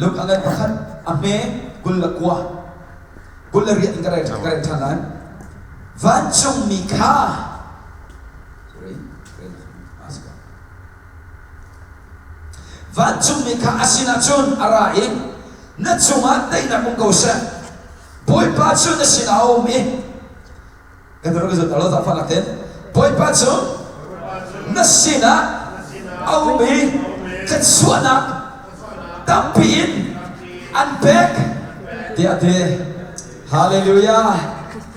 luk angan pakhat ame gulakwa gulari ingkare thanan van chung mi kha sorry van chung mi kha asina chun arain na chunga dai na kung kausa boy pa chun na sinao mi kadro ko talo ta falaten boy pa chun na sina au mi katsuana tampin unpack dia de hallelujah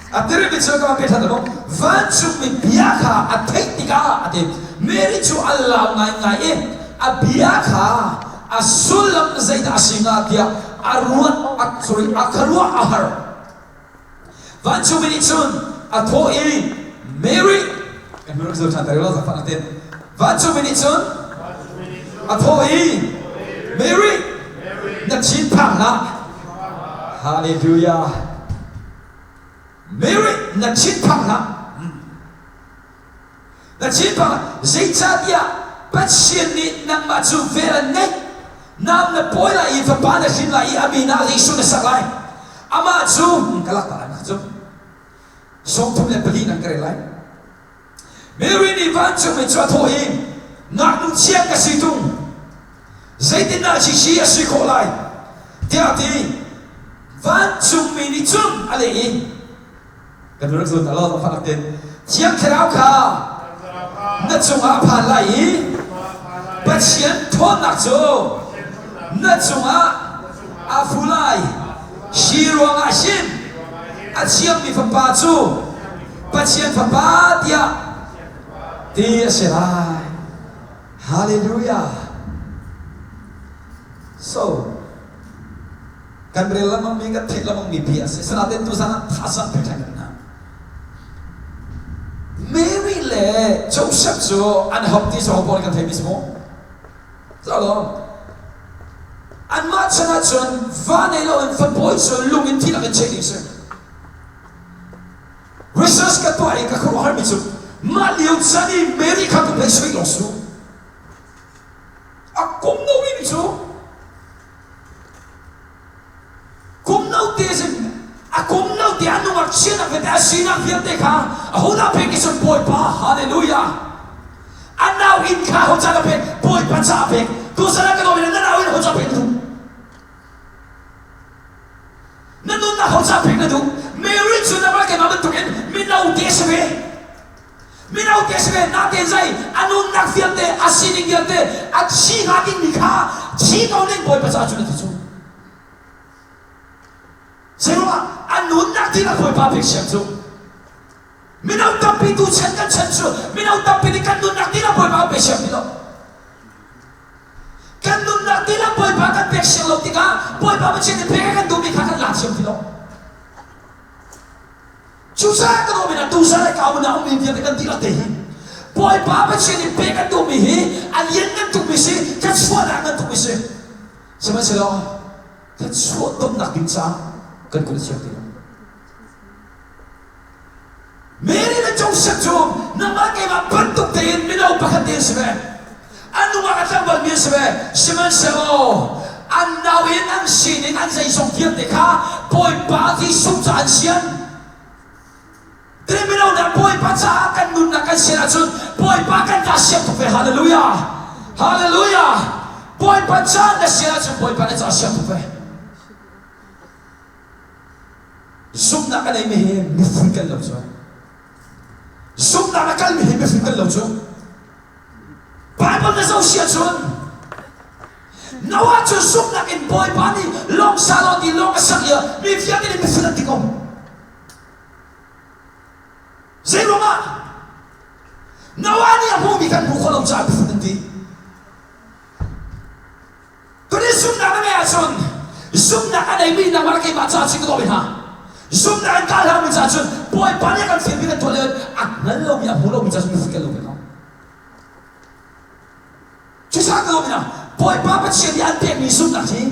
atire bicho ka betha do van chu mi biakha athaitika ate meri chu allah ngai ngai abiakha asulam zaida asinga dia arwa sorry akharwa ahar van chu mi chun athoi mary kan mero zo chantare lo za fanaten van chu mi chun athoi Mary, na chin phang na, hallelujah. Mary, na chin phang na chin phang. Zai cha dia, bắt xiên ni nang ma chu về là ngay, nam na bôi lại và ba na xin lại amina zai su na saklai, ama chu kalak ta na chu, song thum le beli nang kare lai. Mary ni van chu me chua thôi, nak nu chiang ka si tung. Zai tin na chi chi a si ko lai tia ti van chung mi ni chung ale i kan rak zon alo ta phak ten chiang khrau kha na chung a phan lai pa chian thon nak chu na chung a fu lai shi ruang a shin a chiang mi fa pa chu pa chian fa pa tia ti se lai hallelujah. So, kan rela mang mingat thik lamang mi bias. Sanatin tu sana thasa petang na. Mary le Joseph so an hopti so hopol kan thai mismo. Salo. An ma chana chon vanelo en football so lungin ti lang checking sir. Research ka to ay ka ko har mi so. Ma liu chani Mary ka ko pe so losu. Akom no wi mi so. Kum nau te sem, akum nau te anu mak sina vete asina viete ka, ahoda pe kisun boy pa, hallelujah. Anau in ka hoja pe boy pa cha pe, tu sana ka domin na nau in hoja pe tu. Nanu na hoja pe na tu, Mary chu na ba ke mamen tuken, minau te sebe na te zai, anu nak viete asini viete, at si ngatin nikha, si kau nen boy pa cha chu na tu. Sehingga anun nak tidak boleh babik siapa. Minau tapi tu cenkan censu, minau tapi ni kanun nak tidak boleh babik siapa itu. Kanun nak tidak boleh babik siapa tiga, boleh babik siapa pegangan tu mikakan lah siapa itu. Susah kalau mina tu sana kau nak umi dia dengan tidak deh. Boleh babik siapa pegangan tu mihi, alien kan tu misi, kan suara kan tu misi. Sama selo, kan suara tu nak bincang. Kan kulit siapa itu? Mary na Joseph jom, nama kaya bentuk tein minau pakat tein sebe. Anu makatang bal min sebe, siman sebo. Anawin ang sinin ang sa isong tiyan deka, boy pati sumsa ang siyan. Dili minau na boy patsa akan nun na kan siya chun, boy pakan kasyap tufe, hallelujah, hallelujah. Boy patsa na siya chun, boy pakan kasyap tufe. Zoom na kanay mihi, mifungkan lang siya. Zoom na nakal mihi, mifungkan lang siya. Bible na sa siya siya. Nawa siya zoom na kin boy pa ni long salon di long asakya, mifya kini mifungkan di ko. Zero nga. Nawa niya po mikan buko lang siya, mifungkan di. Kuni zoom na kanay ason, zoom na kanay mihi na marakay matsa siguro ha. Zoom na ang kalha mo sa action, boy, paano yung film na tuloy? Nalaw niya, hulaw mo sa action, mifungkan lang. Susah ka lang, boy, papat siya di alpek ni zoom na siya.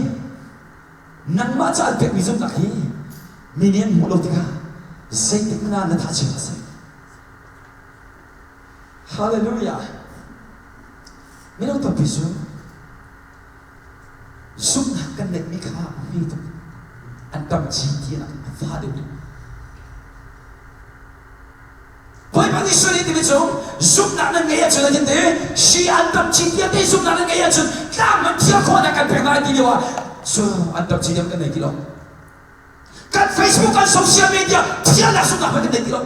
Nang matsa alpek ni zoom na siya. Minian hulaw tika, zaitik na natachik na siya. Hallelujah. Minaw tapiso. Zoom na. กันเด็กมีค่ามีตุอันตำจีที่นักฟ้าดูพอยมันที่สุดที่เป็นจงซุปนักนั่งเงียจนนั่นเองชีอันตำจีที่ได้ซุปนักนั่งเงียจนข้ามันเที่ยวคนนักกันเป็นอะไรที่เดียวซุปอันตำจีที่มันไหนกิโลกันเฟซบุ๊กกันโซเชียลมีเดียเที่ยวนักซุปนักมันไหนกิโล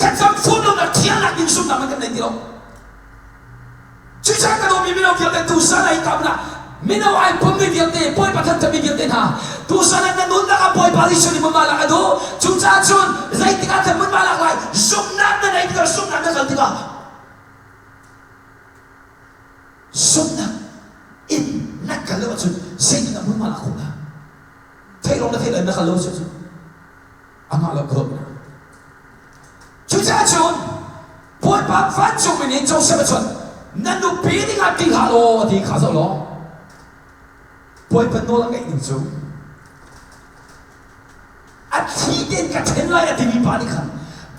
กันฟังฟูนนักเที่ยวนักยิงซุปนักมันไหนกิโลจุดแรกก็ต้องมีมิโนฟิลเตตุสานไอ้กับนะมิโนไอ้ปุ่มมีฟิลเตปอยปัจจัยจะมีฟิลเตนะตุสานนั้นนุ่นนักปอยปาริชนี่มันมาลักดูจุดจ้าจุนใจติกาจะมันมาลักไล่ซุปนักนั่นไอ้ก็ซุปนักนั่นกันติกาซุปนักอินนักกันแล้วจุนใจติกามันมาลักคนละเท่านั้นเท่านั้นนักกันแล้วจุนอ่างเรากรอบนะจุดจ้าจุนปอยปาฟันจุนไม่เนี่ยจุนเสพจุนนั่นดูปีนี้กันที่ขาโลที่ขาโซโลปอยเป็นโนลังไงหนึ่งจูอัดที่เด่นกับเทนไลน์ที่มีปานิคัน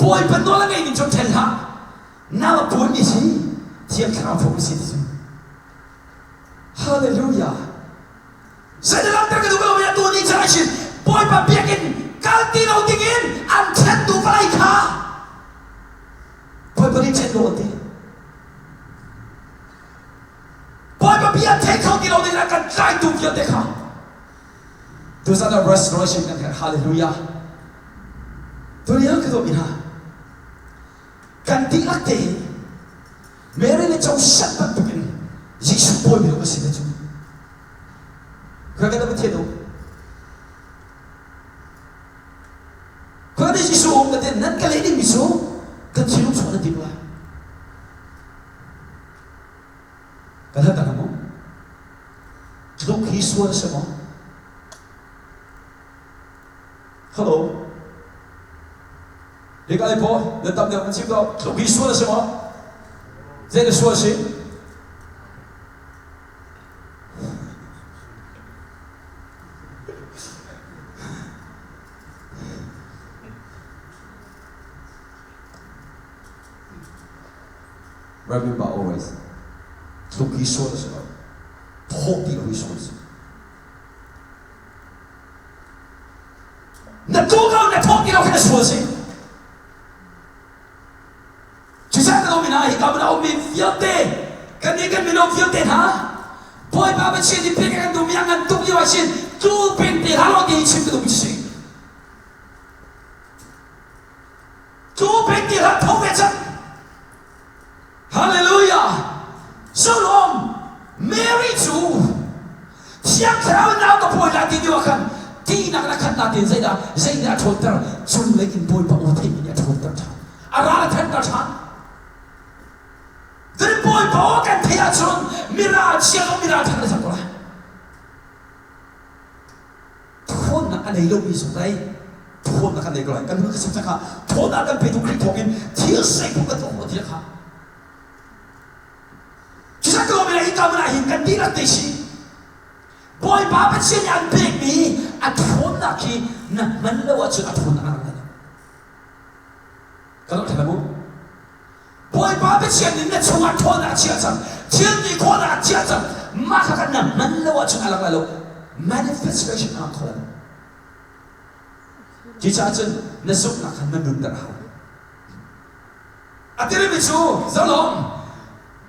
ปอยเป็นโนลังไงหนึ่งจูเทนละน้ำปอยมีสิเทียมข้าวผมสิจูฮาเลลูยาเสด็จแล้วแต่ก็ดูว่าตัวนี้จะได้ชินปอยมาเบียกินการตีเราดิ้งอินอันเทนดูไปค่ะปอยเป็นเทนโลตีปอยมาเบียเทคเขาที่เราได้รับการใจดูเยอะเด็กค่ะดูสันดา restoration กันค่ะฮาเลลูยาตัวนี้คือตัวมินากันที่รักเตะเมื่อเราจะชัดแบบนี้ยิ่งสุดปอยมีรู้สึกได้จุดใครกันต้องเที่ยวใครกันที่สุดกันเด่นนั่นกันเลยนี่มิสุกันที่รู้สึกได้ดีกว่ากันเหรอตั้งมั้งลูกฮิสวอร์ใช่ไหมฮัลโหลเด็กอะไรพอเดินตามเด็กมันชิมต่อลูกฮิสวอร์ใช่ไหมเจ้าเด็กชัวร์สิRemember always ลูกฮิสวอร์ใช่ไหมพกที่เราฮิสวอร์นั่นตัวเขาเนี่ยพกที่เราฮิสวอร์สิจุดแรกเราไม่น่าฮิกับเราไม่ฟิลเตกันนี่กันไม่เราฟิลเตฮะพอยป้าเป็นเช่นที่เป็นกันดูมีอย่างนั้นตุกยี่ว่าเช่นจูเป็นที่เราที่ชิมกันดูไม่ใช่จูเป็นที่เราทำไปจังฮาเลลูยาสโลมเมรี่จูเสียงเราหนาวกับพอยลาติเดียวกันที่นักขันนาตินใจได้ทนตระจุนเล็กินพอยปะอุทิเนี่ยทนตระอะไรท่านตระชันแต่พอยปะกันเทียจุนมิราเชียงมิราท่านจะตัวทนนักอะไรลูกมีสุดใจทนนักอะไรก็ไรกันเมื่อสักสักค่ะทนนักกันไปทุกที่ทุกอินเที่ยวใส่พวกกันตัวที่ละค่ะที่สักก็ไม่ได้กันไม่ได้เห็นกันที่ละติชิพอยป้าเป็นเช่นอันเบกนี้อัดทนนักที่นั่นมันเรียกว่าจุดอัดทนนักอะไรกันต้องทำอะไรมั้งพอยป้าเป็นเช่นนี้เนี่ยช่วงอัดทนนักเชี่ยจังเชี่ยนี่คนนักเชี่ยจังมาขนาดนั้นมันเรียกว่าจุดอะไรกันแล้ว manifestation อันคนที่จะจนนั่นสุดนักขันมันดุดระอันที่เราไม่ชูสลม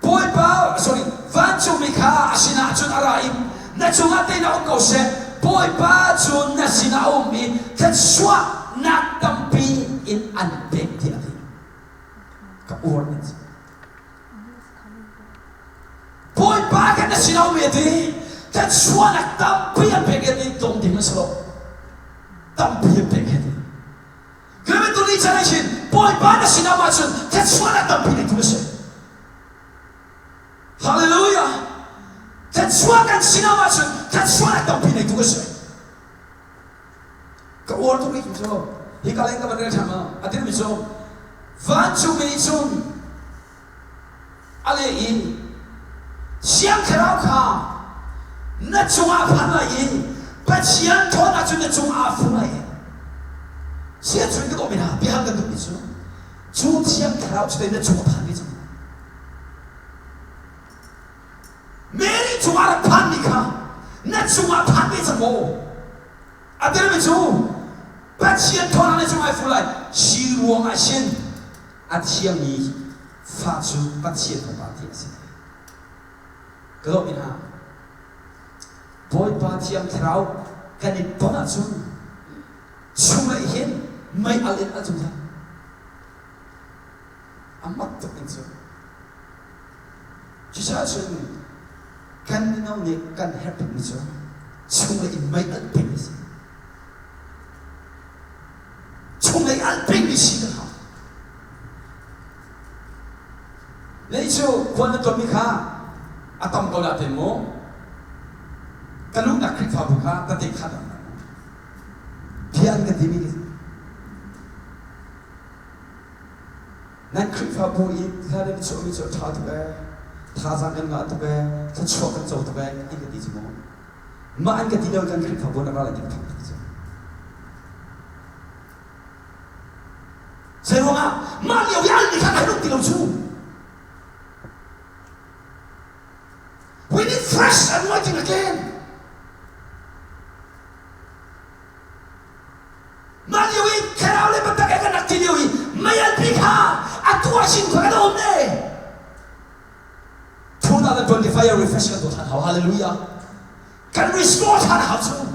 พอยป้า sorry ฟันจูมิคาอาชินาจุดอะไรนั่นจุดอะไรน่าอุกเอาเช่พอยป้าจุดนั่นสิน่าอุมีแต่ชัวนักตั้มปีอินอันเบกที่อะไรกับอวดนั่นพอยป้ากันนั่นสิน่าอุมีดีแต่ชัวนักตั้มปีอันเบกที่ตรงที่มันสลบตั้มปีอันเบกที่คือเป็นตัวนี้จะได้ชินพอยป้านั่นสิน่ามาจุดแต่ชัวนักตั้มปีที่มันสลบฮาเลลูยาแต่ชัวกันสินามาจุนแต่ชัวนักตั้มปีในตัวเสียก็อวดตัวนี้มิโซฮิกาเลงกับมันเรื่องทำอ่ะอันที่มิโซฟันจูมิจุนอะไรอีเสียงคราวข้านั่นจงอาพันอะไรอีเป็นเสียงทอนนั่นจุนนั่นจงอาฟันอะไรเสียงจุนก็ไม่น่าเบียงกันตัวมิโซจูเสียงคราวจุนนั่นจงอาพันนี่จังเม Many to our panica, not to our panic more. I tell you, but she had told us my full life. She won't ascend at Chiami, Fatu, but she had about this. Go in her. Boy, party and crowd, can it bonnet soon? Soon I him, may I let us do that. I'm not talking so. She said, can you know they can help me so? Soon I may not pay this. Soon I'll bring this in. Let's go, one of Tomika, a Tombola demo. Kaluna Krifabuka, that they cut on. Pian the Dimini. Nan Krifabu in Kadim so it's a tart bear, Tazan and not bear, such chocolate out the bag, and the Dismo. Man get the other Krifabu about it. Say, Mario, we only can look below too. We need fresh anointing again. Mario, we can't live at the activity. May I pick her at 2 hours in Guadalupe? 2025 refreshment. Hallelujah. Can restore her house.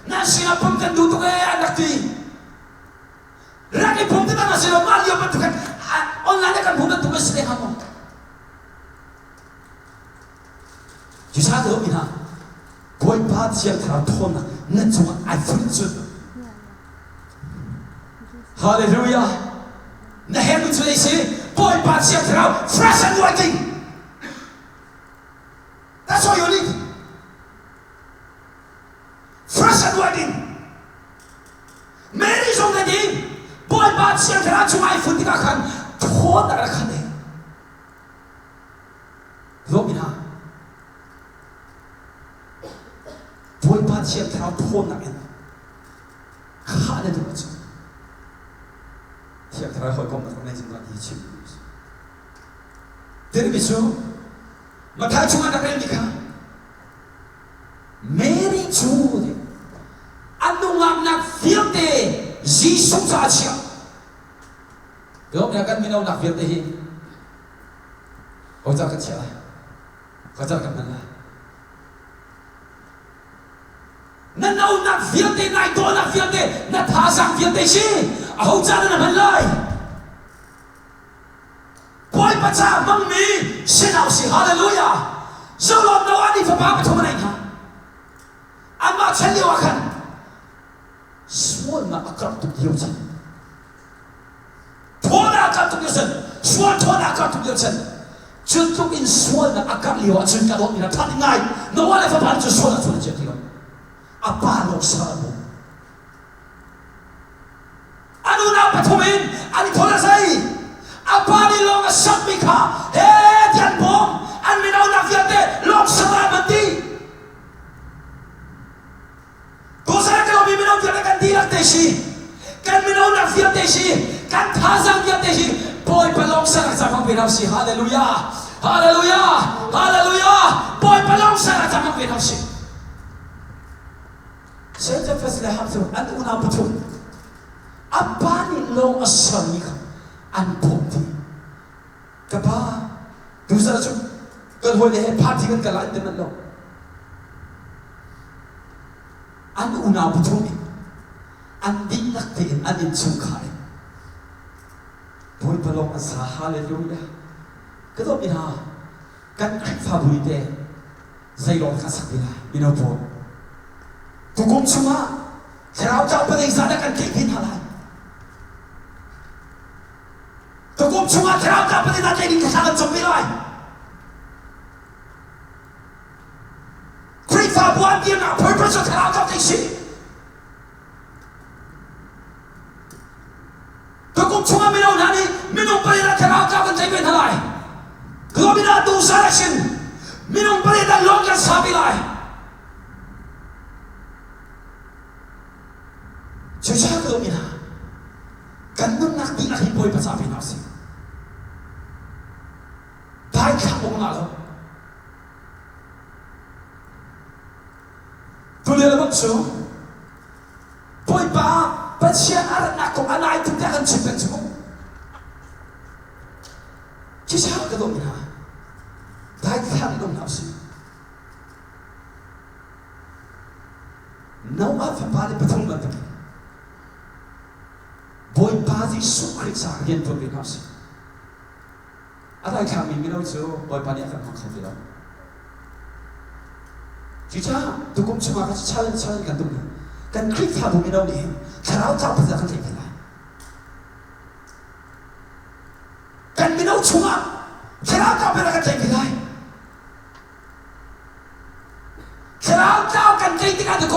Nasi na pumkan dulu kaya anak ti. Lagi pumkan na nasi na Mario patukan. Online kan pumkan tugas sila kamu. Jadi ada mina. Boy part siap terapon na cuma iPhone tu. Hallelujah. Nah heaven tu isi. Boy part siap terap fresh anointing. That's all you need. Fresh anointing. Mary is on the game. Boy, but she has to my foot. I can hold that. I can't. Lomina. Boy, but she has to hold that. Can't do it. She has to hold that. Did it so? Matachuma America. Mary Jude. Anong nag-filter Jesus sa siya. Yung nakan minaw nag-filter hin. Kausap ka siya. Kausap ka man. Nanaw nag-filter na ito nag-filter. Natasang filter siya. Ako dyan na naman lay. Boy pa siya, mangmi, sinaw si hallelujah. So Lord, nawa di pa papatumanay ha. Ama chaliwakan. Swal na akar tu diyosan. Tona akar tu diyosan. Swal tona akar tu diyosan. Juntuk in swal na akar liwasan kalon ina taningay. Nawala pa pa sa swal na swal diyo. Apalo sa mo. Ano na patumin? Ani tola say. Apali long asakmi ka. Hey, diyan bom. An minaw na fiyate. Long salamati. Dosa kalau minum dia kan dilak tesi, kan minum nak dia tesi, kan thazang dia tesi, boy pelong sangat sama minum si, haleluya, haleluya, haleluya, boy pelong sangat sama minum si. Saya tu pasal ham tu, anda una betul. Apa ni long asal ni kan, anpoti. Kapa, dosa tu, kalau boleh parti kan kalau anda nak long. An una betul ni, an dinak tin, an insungkai. Boy pelong asah haleluya. Ketua mina, kan favorit deh, saya long kasak bila, mina pun. Tukum semua, cerau cerau pada izada kan kepin halai. Tukum semua cerau cerau pada izada ini kesangat sembilai. Krifa buat dia nak purpose cerau cerau tisi. Tukum semua minum nani, minum pada cerau cerau kan kepin halai. Kalau mina dosa lasin, minum pada longgar sabilai. Jadi apa mina? กันนุ่นนักที่นักที่บอยภาษาเป็นเอาสิได้ข้างบนมาแล้วตัวเรือมันสูงบอยป้าเป็นเชียร์อะไรนักของอะไรถึงได้กันชิบกันสูงที่เช้ากระโดดนะได้ข้างบนเอาสิน้องอาฟ้าปาเลยปฐมบันทึกบอยป้าที่สุขริสาเรียนตัวเป็นเอาสิอะไรข้างมีไม่รู้สูบอยป้าเนี่ยกันของเขาที่เราที่เช้าทุกคนช่วยกันช่วยกันตรงนี้กันคลิกทำไม่รู้นี่คราวเจ้าภาษากันเองกันกันไม่รู้ช่วยคราวเจ้าภาษากันเองกันคราวเจ้ากันเองที่กันตะโก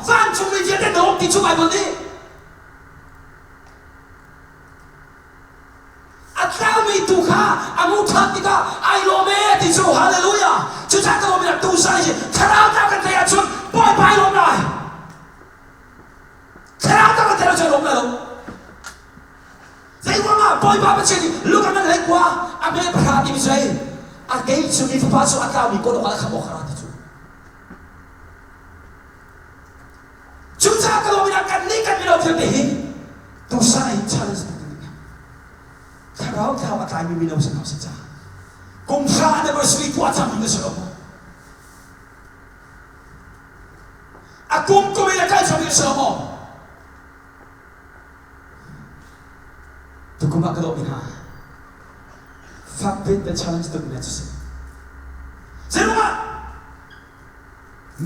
ฟังช่วยเยอะได้โน้มที่ช่วยบนนี้อาเจ้ามีตุกะอามุทันติกะไอโลเมติจูฮาเลลูยาจุดจากตัวมีตุสายคราวเจ้ากันเองชุดปล่อยไปลงได้คราวเจ้ากันเองจะลงได้หรอแต่ว่าปล่อยไปเป็นสิ่งลูกกันเล็กกว่าอเมริกาที่มีใจอาเกย์ชุดนี้ฟ้าสุดอาเจ้ามีคนอะไรขโมยขนาดที่สุดจุดจากตัวมีกันนี่กันไม่รู้เพียงแต่ตุสายชาลิสคราวเจ้าอาการมีน้ำสิ่งของสิ่งจ้ากุมภาในวันสุริตัวจำมีสิ่งของอากุมก็ไม่ได้ใกล้จะมีสิ่งของทุกคนมาก็ต้องมีหาฟังเป็นชาเลนจ์ตัวนี้จุดเสร็จแล้ว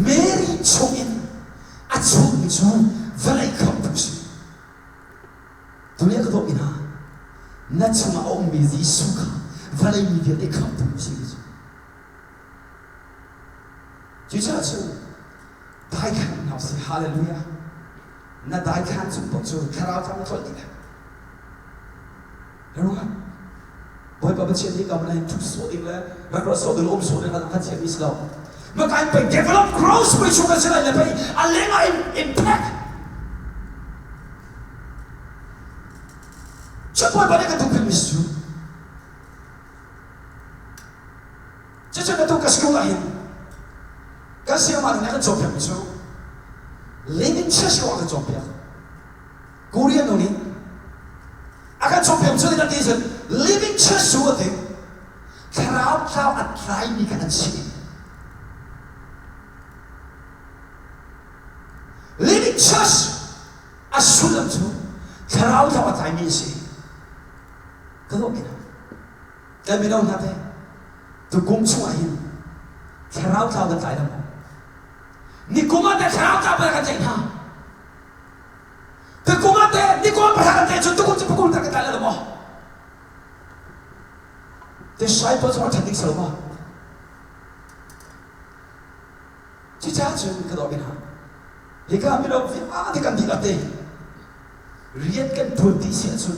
เมรี่ชงอินอาชงมิชงวันไหนคำพูดสิตัวนี้ก็ต้องมีหานัดมาเอาเมรี่สุขวันไหนมีเดียร์คำพูดสิจุดจ้าจูได้ขันเอาสิฮาเลลูยานัดได้ขันจุดปุ๊บจูคราวทำตัวนี้รู้ไหมบอยป้าเชียร์ที่กำลังทุกส่วนอีกแล้วแม้กระทั่งตัวส่วนในการทำเชียร์มิสลาเมื่อการไป develop growth spiritual กันเสียเลยไปอะไรมา impact ช่วยบอยป้าเนี่ยกันทุกคนมิสจูจะช่วยกันทุกคนสกุลอะไรกันเสียมาเนี่ยกันจบยังมิสจู living church ก็ว่ากันจบยังกูเรียนตรงนี้akan sampai macam ni nanti living church juga tu, kerana kau atrai ni kan sini. Living church asulam tu, kerana kau atrai ni sini. Kalau kita, kita minum nanti, tu gumsu ahin, kerana kau atrai dah. Ni kumat kerana kau berkat jenah. Kumate, ni kau berharap tu tu kau cepat kau tak kata lagi mah. Disciples orang cantik selama. Cica cun kalau kita, jika kita firman dengan dilatih, riatkan dua disiat cun,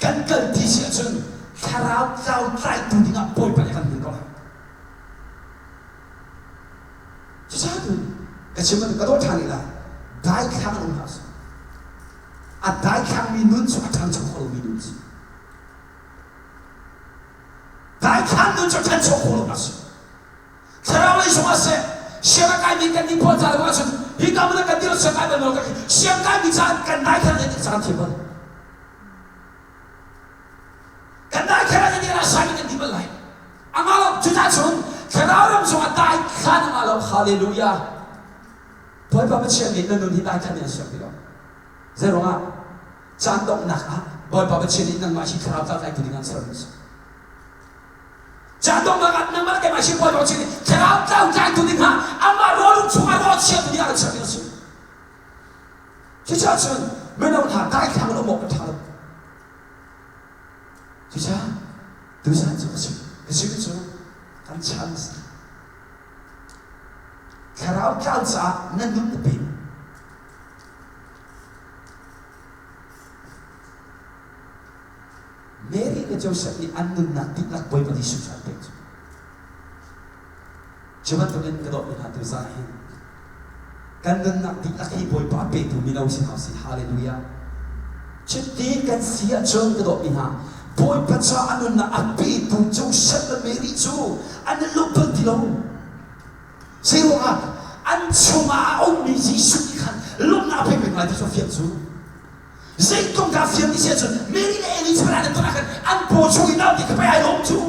kan disiat cun, kerana kau try tu dengan boy banyak kan tinggal. Cica cun, kecuma kalau thani lah, dah kang lunas. Ada yang minum juga tanpa kalau minum. Ada yang minum juga tanpa kalau masuk. Kerana itu masih siapa kami kan di pojok masuk. Hingga mereka tidak sekali menolak. Siapa kami jangan naik kerana tidak sangat hebat. Kerana kerana dia rasa ini di belai. Amalam juga cun. Kerana orang semua naik kerana amalam haleluya. Boleh baca siapa ini nanti naik kerana siapa dia. Zerongah, candong nak boy babat sini nang masih kerap tak itu dengan service. Candong nak nang mana masih boy babat sini kerap tak itu dengan amar rolung cuma rolung siapa dia akan service. Cica cun, mana orang tak kang lo mau bertahan. Cica, tu sahaja macam, kecil kan chance. Kerap tak sah nandung tepi. Mary dan Joseph ni andun nak tidak boleh berdisut sampai. Cuma tulen kedok ni hati zahir. Kan nak tidak boleh pakai tu minau si hasi haleluya. Chiti kan sia chon kedok ina. Boy pacha anu na api tu jauh sat meri tu. Anu lupa tilong. Sewa an cuma om ni Yesus ikan lom na api pengladi Sofia tu. Zaitung dah fiam di situ. Meri ni Eli sebenarnya tu nak an bocor inau di kepai om tu.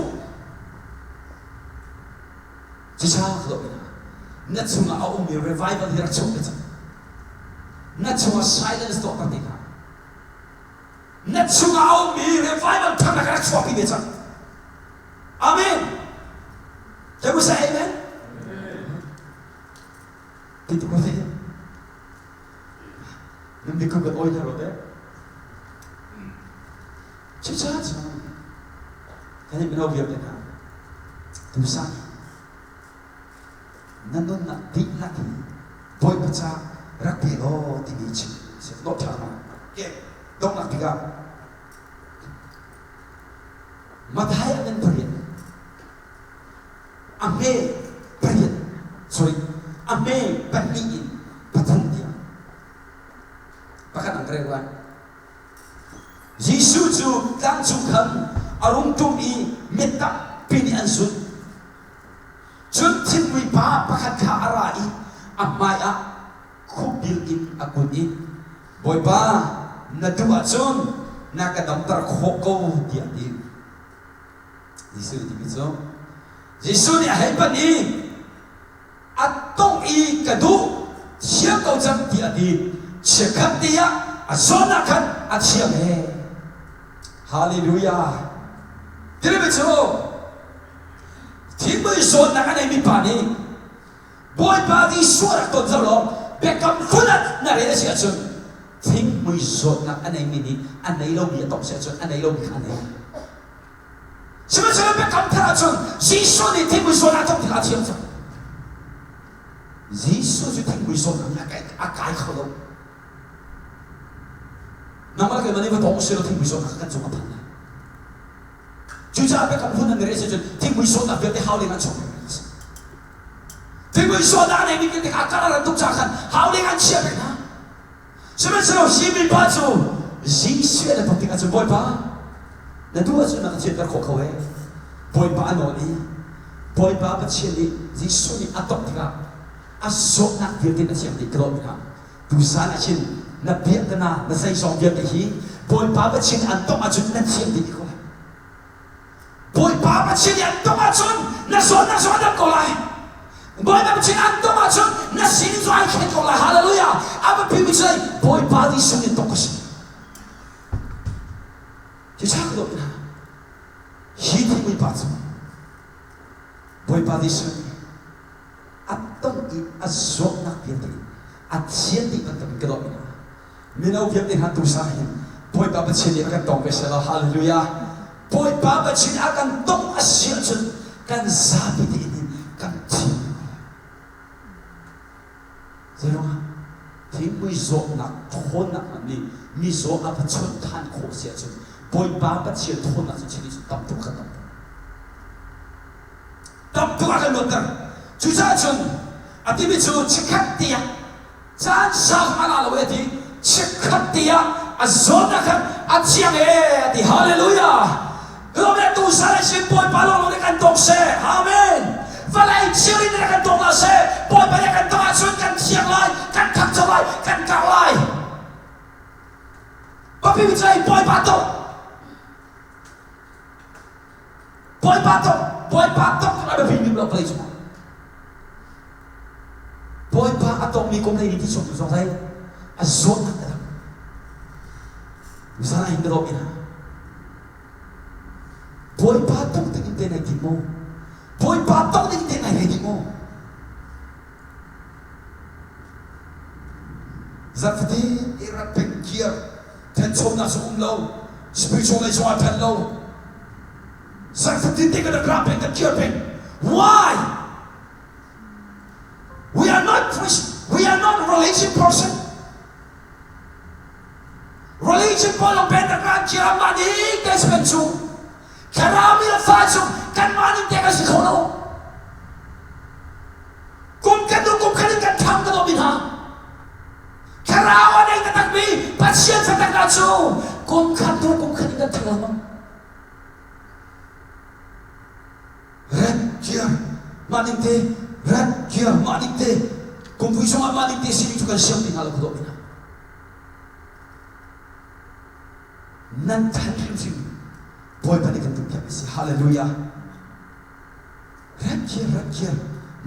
Jika kedok ina. Nak cuma om ni revival hirak cuma tu. Nak cuma silence tu apa tidak. Net sungaw mi revival tang nak swap ini cak. Amin. Jangan saya amen. Titik kau tanya. Nanti kau berdoa dah roda. Cicat cak. Kali menau biar kita. Tusan. Nandun nak di lagi. Boy baca rapi lo tinggi cik. Sebab thama. Okay. Dong nak tiga. Madhaya dan perian. Ame perian. Sorry. Ame paniin patang dia. Bahkan angkrewan. Yesus tu dan Tuhan arung tumi minta pini ansut. Juntin wipa bahkan kaarai amaya kubilin akuin. Boy ba. Nadua chun nakadam tar khoko dia di Yesus di bizo Yesus ni hebat ni atong i kadu siap kau jam dia di cekat dia azona kan aciam haleluya dia bizo timbu zon nak ada mi pani boy padi suara tu zalo bekam kunat nare sia chun Think mùi sốt nặng anh ấy mini anh ấy lâu bị tóc sẽ chọn anh ấy lâu bị anh ấy. Xem xem bé cầm thà chọn dĩ số đi think mùi sốt nặng tóc thì là chiếm chọn. Dĩ số chứ think mùi sốt nặng là cái khó đâu. Nằm ở cái mà nếu mà tổng sẽ là think mùi sốt nặng cái chung apaan này. Chú cha bé cầm phun anh ấy sẽ chọn think mùi sốt nặng việc để hao lên anh chọn. Think mùi sốt nặng anh ấy mini cái cả là tóc cha khăn hao lên anh chia bên ha. Sebenarnya siapa baca Yesus ada penting aja boy pa. Nadua aja nak cerita kau kau boy pa anoni boy pa bercerita Yesus ni atok tiga asok nak dia tidak siap dikelop tiga. Dosa nak cin nak biar kena nak saya song biar dehi boy pa bercerita antok aja nak siap dikelop. Boy pa bercerita antok aja nak soal kolai. Boy pa bercerita antok aja nak sini tu aja kolai. Haleluya. Apa pilih saya? Boy body sunyi tokas. Jadi aku tu na. Hidup boy body. Boy body sunyi. Atong i azok nak biarti. Acian di bentuk kedok na. Minau biarti hantu sahin. Boy baba cini akan tong beselo. Haleluya. Boy baba cini akan tong acian cun kan sabi di ini kan cini. Zero. Thì mới dọn nặng thôn nặng này mi dọn áp chân than khổ xe chân bồi ba bắt chia thôn nặng chân chỉ tập trung cái luật đó chú cha chân à thì bây giờ chỉ khát tiền cha sao mà là vậy thì chỉ khát tiền à dọn nặng à chiang thì hallelujah hôm nay tu sa lại xin bồi ba lo để can tông xe amen và lại chiêu đi để can tông là xe bồi ba để can tông à xuân can chiang lại can thắt cho lại can cao lại và bây giờ bồi ba tông là bởi vì mình play chúng bồi ba tông mình cũng thấy đi xuống trong đây à xuống nặng đó misalnya hình đó ina bồi ba tông thì tên này thì mô bồi ba tông thì tên này thì mô Zafdi irat pengkier tension na sa umlaw spiritual na sa atanlaw Zafdi tinggal na grabe ang kier. Why? We are not religion person. Religion po ang pentagram kira maning despensu. Karami na faso kan maning teka si kono. Kung kanin kan tam ka domin ha. karawan ay tatagbi pasyan sa tagaso kung kanina talamang Rakyat maninte kung puso nga maninte sini juga siyang tingala ko doon nantanin siya boy panikan tukyap isi hallelujah rakyat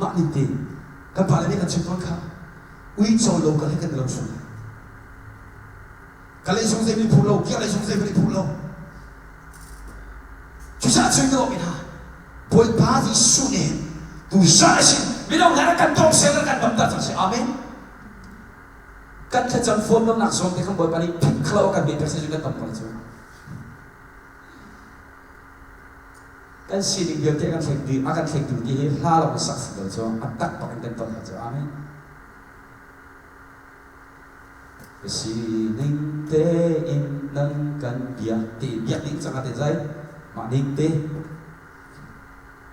maninte kapala ni kan siyang ka uy cholo ka likan dalam sungai kalay sungzay beli pulau kalay sungzay beli pulau susah sungzay doon boy padi sungai tu sasin bilang ngarakan tong seller kan bamda sa amen kan ka jang phone ng naksom te kan boy pani piklaw kan beper sa juga tampon sa kan sining dia te kan fekdi akan fekdi di hala ko saksi do so atak pa kan ton sa amen sining te in nang kan biak ti sa kate zai maning te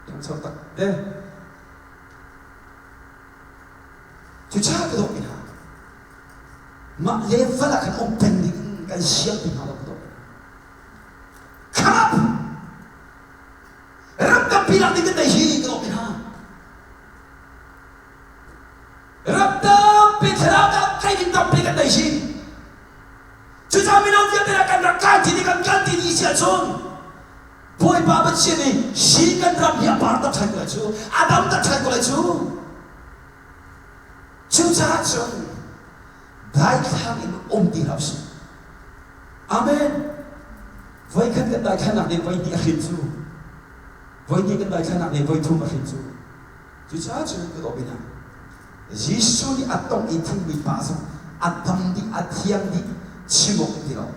kan so tak Cuca kedok ina, mak level akan open di kan siap di malam kedok. Kap, rap bilang di kedai hi kedok ina, rap pinterang kai di tempat kedai hi. Cuca minum dia tidak akan rakan di kan ganti di siason. Boy babat sini, si kan rap dia parta thai ko chu, adam ta thai ko chu. Cuca chun dai khang in di rapsi amen voi kan dai khana ne voi ni akhin chu voi ni kan dai khana ne voi thum akhin chu cuca chun ko bina jisu ni atong ithing bi pa so atam di athiang di chimok di ro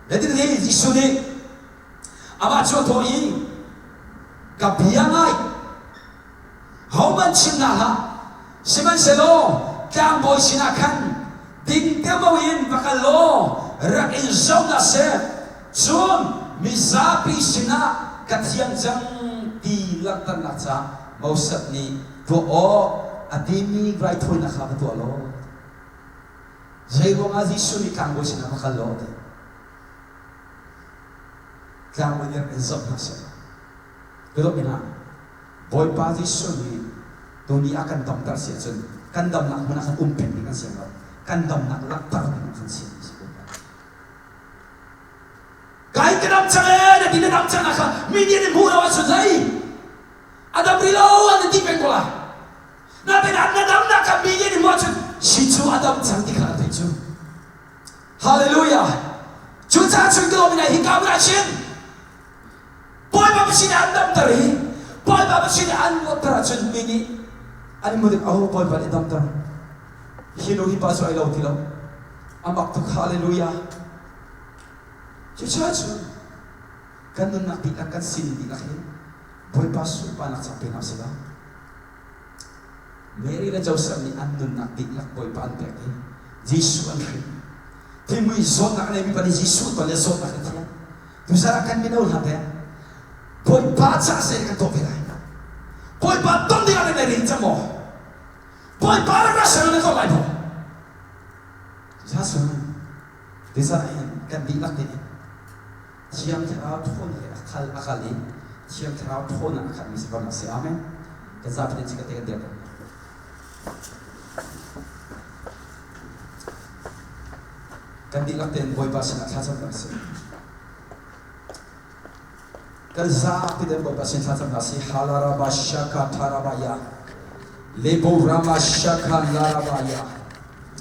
letin ne jisu ni ama chu to yi ka biangai how man chimna ha siman selo Kang boy sinakan ding temawin bakalo rak insaw na se chun misapi sina katyang jang tilatan natsa mausat ni to o adimi gray toy na ka to alo jay ko nga jisu ni kang boy sina bakalo kang boy niya insaw na se pero ina boy pa jisu ni to ni akan tamtar siya chun kandam nak muna kan umpen dengan siapa kandam nak lapar dengan siapa kai kedam change na dinam changa ka mini ni mura wa sudai ada brilau ada dipekola na bena nadam na ka mini ni mo chun sichu adam chanti ka te chu hallelujah chu cha chu do mina hikam ra shin boy ba sin andam tari boy ba sin an mo tara chun mini ani mo dik aho boy bali dam tar hino hi paso ai lau tilau amak tu hallelujah chuchu kanun nak akan sin di lakin boy paso pa nak sampai na sila Mary na Joseph ni anun nak lak boy pa antek Jesus an rin timui zon nak nabi pa ni Jesus to le zon nak tiya tu sara kan minaul hate boy pa cha se kan to pera boy pa tom di na rin chamo boy pa ra sa na to lai bo Jesus desa kan di lak ni siam thara thon akal akali siam thara thon akal ni sebab nasi amen kezap ni jika tega dia kan di lak ten boy pa sa thasam nasi kezap ten boy pa sa thasam nasi halara ba shaka tharabaya lebo rama shaka larabaya